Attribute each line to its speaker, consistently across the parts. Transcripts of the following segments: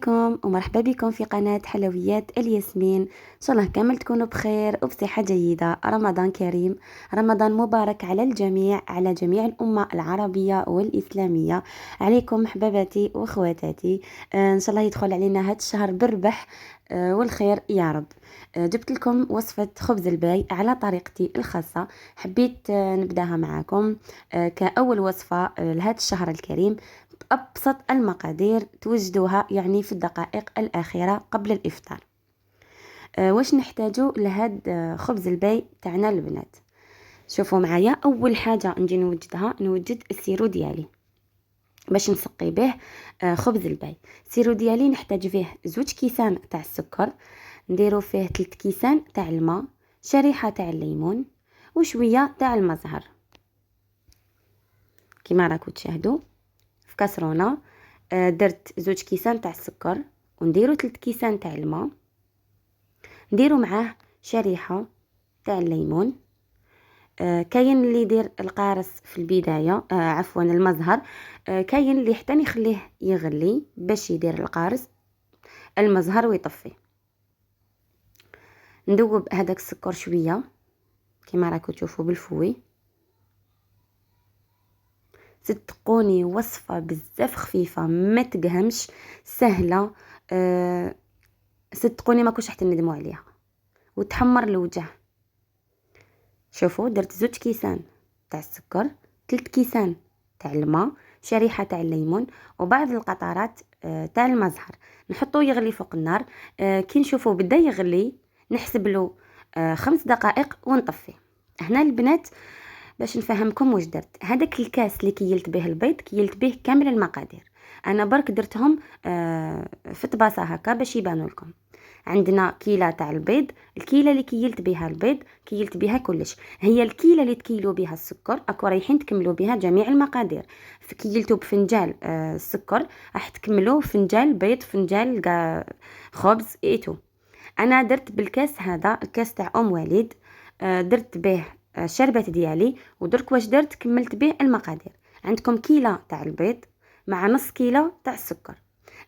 Speaker 1: عليكم ومرحبا بكم في قناة حلويات الياسمين. إن شاء الله كامل تكونوا بخير وبصحة جيدة. رمضان كريم، رمضان مبارك على الجميع، على جميع الأمة العربية والإسلامية. عليكم حباباتي وأخواتاتي. إن شاء الله يدخل علينا هذا الشهر بالربح والخير يا رب. جبت لكم وصفة خبز الباي على طريقتي الخاصة، حبيت نبداها معكم كأول وصفة لهذا الشهر الكريم بأبسط المقادير، توجدوها يعني في الدقائق الأخيرة قبل الإفطار. واش نحتاجو لهاد خبز الباي تاعنا البنات؟ شوفوا معايا، أول حاجة نجي نوجد السيرو ديالي باش نسقي به خبز الباي. السيرو ديالي نحتاج فيه 2 كيسان تاع السكر، نديرو فيه 3 كيسان تاع الماء، شريحة تاع الليمون وشوية تاع المزهر. كما راكم تشاهدوا في كاسرونه درت 2 كيسان تاع السكر ونديرو 3 كيسان تاع الماء، نديرو معاه شريحة تاع الليمون. كاين اللي يدير القارص في البداية، عفوا المزهر. كاين اللي حتى يخليه يغلي باش يدير القارص المزهر ويطفي. ندوب هذاك السكر شوية كما راكم تشوفوا بالفوي. صدقوني وصفة بزاف خفيفة ما تقهمش، سهلة. صدقوني ما كنتش حتى ندموا عليها وتحمر الوجه. شوفوا درت 2 كيسان تاع السكر، 3 كيسان تاع الماء، شريحة تاع الليمون وبعض القطرات تاع المزهر. نحطوه يغلي فوق النار. كي نشوفوه بدا يغلي نحسب له 5 دقائق ونطفي. هنا البنات باش نفهمكم واش درت. هذاك الكاس اللي كيلت به البيض كيلت به كامل المقادير، انا برك درتهم في طباسه هكا باش يبانوا لكم. عندنا كيله تاع البيض، الكيله اللي كيلت بها البيض كيلت بها كلش، هي الكيله اللي تكيلوا بها السكر اكو رايحين تكملوا بها جميع المقادير. فكيلتوا بفنجال السكر راح تكملوا فنجال بيض، فنجال خبز ايتو. انا درت بالكاس هذا، الكاس تاع ام وليد، درت به الشربات ديالي. ودرك واش درت، كملت به المقادير. عندكم كيله تاع البيض مع نص كيلو تاع السكر.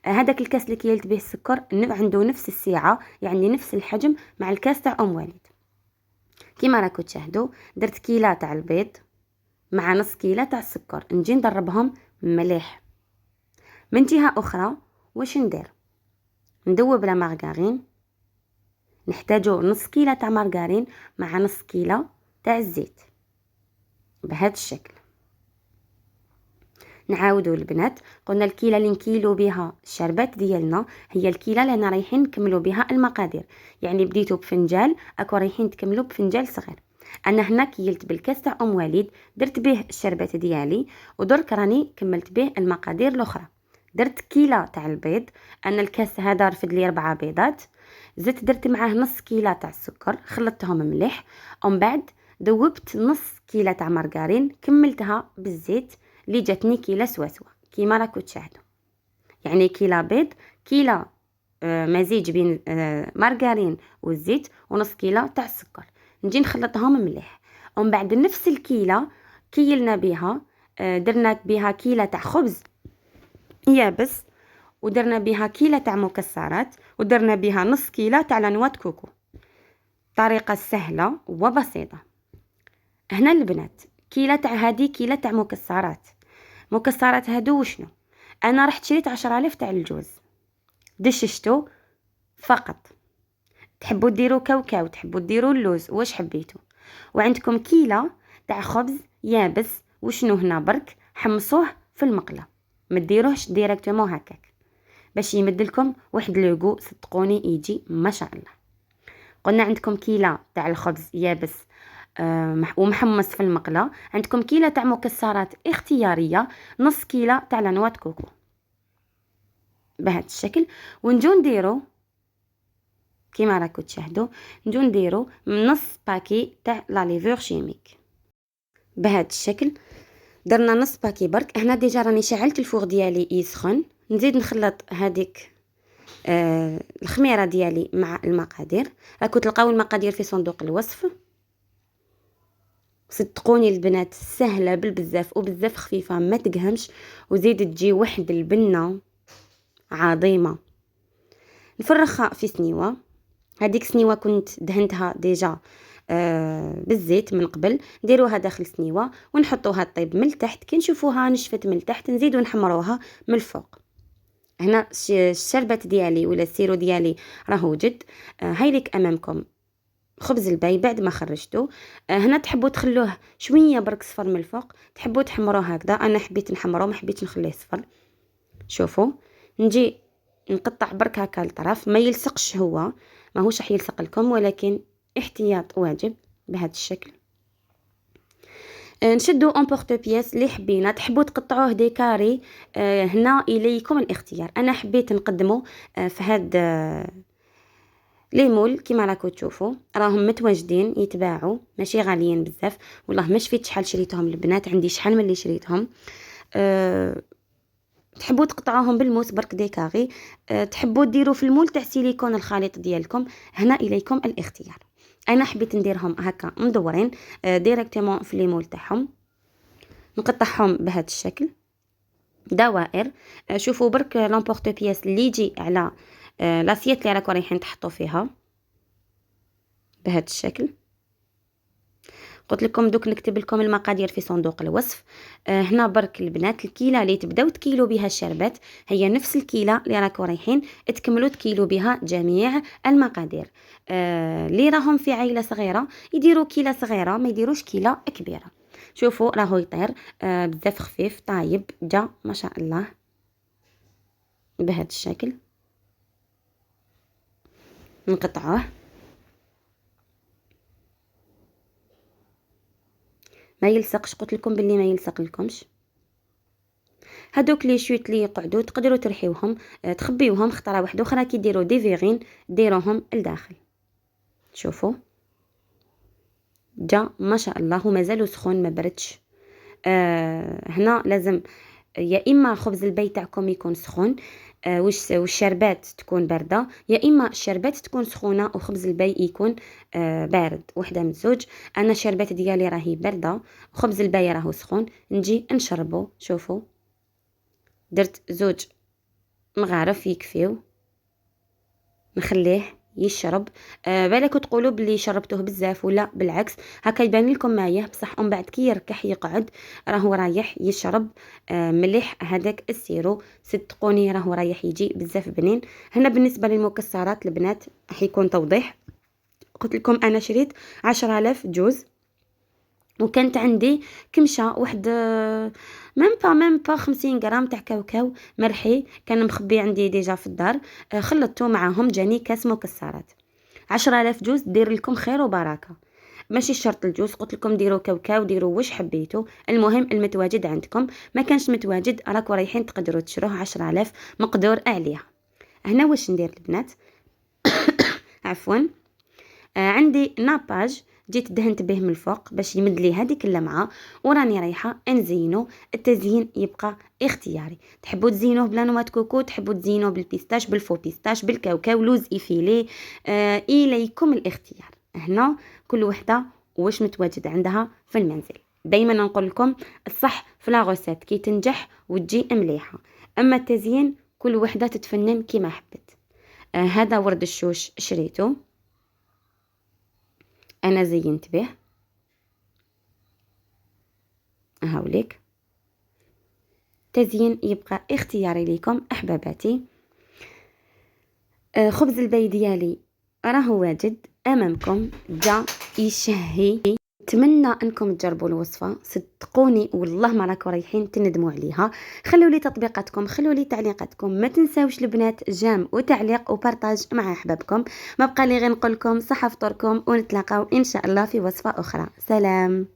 Speaker 1: هذاك الكاس اللي كيلت به السكر عنده نفس السعه، يعني نفس الحجم مع الكاس تاع ام وليد. كيما راكم تشاهدوا درت كيله تاع البيض مع نص كيلو تاع السكر، نجي ندربهم مليح. من جهه اخرى واش ندير، ندوب لا مارغارين. نحتاجو نص كيلو تاع مارغارين مع نص كيلو تاع الزيت بهذا الشكل. نعاودوا البنات، قلنا الكيله اللي نكيلو بها الشربات ديالنا هي الكيله اللي رايحين نكملوا بها المقادير، يعني بديتوا بفنجال اكو رايحين تكملوا بفنجال صغير. انا هنا كيلت بالكاس تاع ام وليد، درت به الشربات ديالي ودرك راني كملت به المقادير الاخرى. درت كيله تاع البيض، انا الكاس هذا رفد لي 4 بيضات. زدت درت معاه نص كيله تاع السكر، خلطتهم مليح. ومن بعد دوبت نص كيله تاع مارغرين، كملتها بالزيت اللي جاتني كيله سوا كيما راكم تشاهدوا. يعني كيله بيض، كيله مزيج بين مارغرين والزيت، ونص كيله تاع السكر. نجي نخلطهم مليح. ومن بعد نفس الكيله كيلنا بها، درنا بها كيله تاع خبز يابس، ودرنا بها كيله تاع مكسرات، ودرنا بها نص كيله تاع لانوات كوكو. طريقه سهله وبسيطه. هنا البنات كيله تاع هذه كيله تاع مكسرات هادو وشنو، انا رحت شريت 10,000 تاع الجوز، دششتو فقط. تحبوا ديروا كاوكاو، تحبوا ديروا اللوز، واش حبيتوا. وعندكم كيله تاع خبز يابس، وشنو هنا برك حمصوه في المقله، ما ديروهش ديريكتومون هكاك باش يمد لكم واحد لوغو. صدقوني يجي ما شاء الله. قلنا عندكم كيله تاع الخبز يابس ومحمص في المقله، عندكم كيله تاع مكسرات اختياريه، نص كيله تاع لانوات كوكو بهذا الشكل. ونجو نديرو كيما راكم تشاهدوا، نجو نديرو نص باكي تاع لا ليفور شيميك بهذا الشكل. درنا نص باكي برك. هنا ديجا راني شعلت الفوغ ديالي يسخن. نزيد نخلط هذيك الخميره ديالي مع المقادير. راكم تلقاو المقادير في صندوق الوصف. صدقوني البنات سهله بالبزاف وبزاف خفيفه ما تقهمش، وزيد تجي واحد البنه عظيمه. نفرخها في سنيوه. هذيك سنيوه كنت دهنتها ديجا بالزيت من قبل. نديروها داخل سنيوه ونحطوها طيب من التحت. كي نشوفوها نشفت من التحت نزيدو نحمروها من الفوق. هنا الشربات ديالي ولا السيرو ديالي راه وجد. هايليك امامكم خبز الباي بعد ما خرجته. هنا تحبوا تخلوه شويه برك صفر من الفوق، تحبوا تحمروه هكذا. انا حبيت نحمروه، ما حبيت نخليه صفر. شوفوا نجي نقطع برك هكا الطرف، ما يلصقش هو، ماهوش راح يلصق لكم، ولكن احتياط واجب بهذا الشكل. نشدو اون بورتو بياس اللي حبينا. تحبوا تقطعوه دي كاري، هنا اليكم الاختيار. انا حبيت نقدمه في هاد لي مول كيما راكو تشوفوا راهم متواجدين يتباعوا، ماشي غاليين بزاف. والله ما شفت شحال شريتهم البنات، عندي شحال من اللي شريتهم. تحبوا تقطعوهم بالموس برك ديكاغي، تحبوا ديروا في المول تاع سيليكون الخليط ديالكم، هنا اليكم الاختيار. انا حبيت نديرهم هكا مدورين ديريكتومون في لي مول تاعهم. نقطعهم بهذا الشكل دوائر. شوفوا برك لامبورطو بياس اللي يجي على لاسيت اللي راكم رايحين تحطوا فيها بهذا الشكل. قلت لكم دوك نكتب لكم المقادير في صندوق الوصف. هنا برك البنات الكيله اللي تبداو تكيلوا بها الشربات هي نفس الكيله اللي راكم رايحين تكملوا تكيلوا بها جميع المقادير. اللي راهم في عائله صغيره يديروا كيله صغيره، ما يديروش كيله كبيره. شوفوا راهو يطير بزاف خفيف طايب جا ما شاء الله بهذا الشكل. نقطعوه ما يلصقش، قلت لكم باللي ما يلصق لكمش. هادوك لي شويت لي يقعدوا تقدروا ترحيوهم تخبيوهم خطره واحده اخرى كي ديروا دي فيغين ديروهم لداخل. شوفوا جا ما شاء الله ومازالوا سخون ما بردش. هنا لازم يا اما خبز البي تاعكم يكون سخون والشربات تكون بارده، يا اما الشربات تكون سخونه وخبز البي يكون بارد، وحده من الزوج. انا الشربات ديالي راهي بارده وخبز البي راهو سخون، نجي نشربو. شوفوا درت زوج مغارف يكفيو، نخليه يشرب. بالك تقولوا بلي شربتوه بزاف ولا بالعكس، هكا يبان لكم مايه بصح من بعد كي يركح يقعد راهو رايح يشرب مليح هذاك السيرو. صدقوني راهو رايح يجي بزاف بنين. هنا بالنسبه للمكسرات البنات راح يكون توضيح. قلت لكم انا شريت 10,000 جوز، وكانت عندي كمشه واحد ميم با 50 غرام تاع كاوكاو مرحي كان مخبي عندي ديجا في الدار. خلطته معاهم جاني كاس مكسرات. 10,000 جوز دير لكم خير وبركه، ماشي شرط الجوز. قلت لكم ديروا كاوكاو ديروا واش حبيتوا، المهم المتواجد عندكم. ما كانش متواجد راكو رايحين تقدروا تشروه 10,000 مقدور عليها. هنا واش ندير البنات عفوا عندي ناباج جيت دهنت به من الفوق باش يمد لي هذيك اللمعه، وراني رايحه نزينو. التزيين يبقى اختياري، تحبوا تزينوه بلا نواه كوكو، تحبوا تزينوه بالبيستاش بالفو بيستاش بالكاوكاو لوز ايفيلي، اليكم الاختيار. هنا كل وحده واش متواجد عندها في المنزل. دايما نقول لكم الصح في لا غوسيت كي تنجح وتجي مليحه، اما التزيين كل وحده تتفنن كيما حبت. هذا ورد الشوش شريته انا زينت به هاوليك. تزيين يبقى اختياري ليكم احباباتي. خبز البي ديالي راهو واجد امامكم جا يشهي. نتمنى انكم تجربوا الوصفه، صدقوني والله ما راكم رايحين تندموا عليها. خلوا لي تطبيقاتكم، خلوا لي تعليقاتكم، ما تنساوش البنات جام وتعليق وبارطاج مع احبابكم. ما بقى لي غير نقول لكم صحه فطوركم ونتلاقاو ان شاء الله في وصفه اخرى. سلام.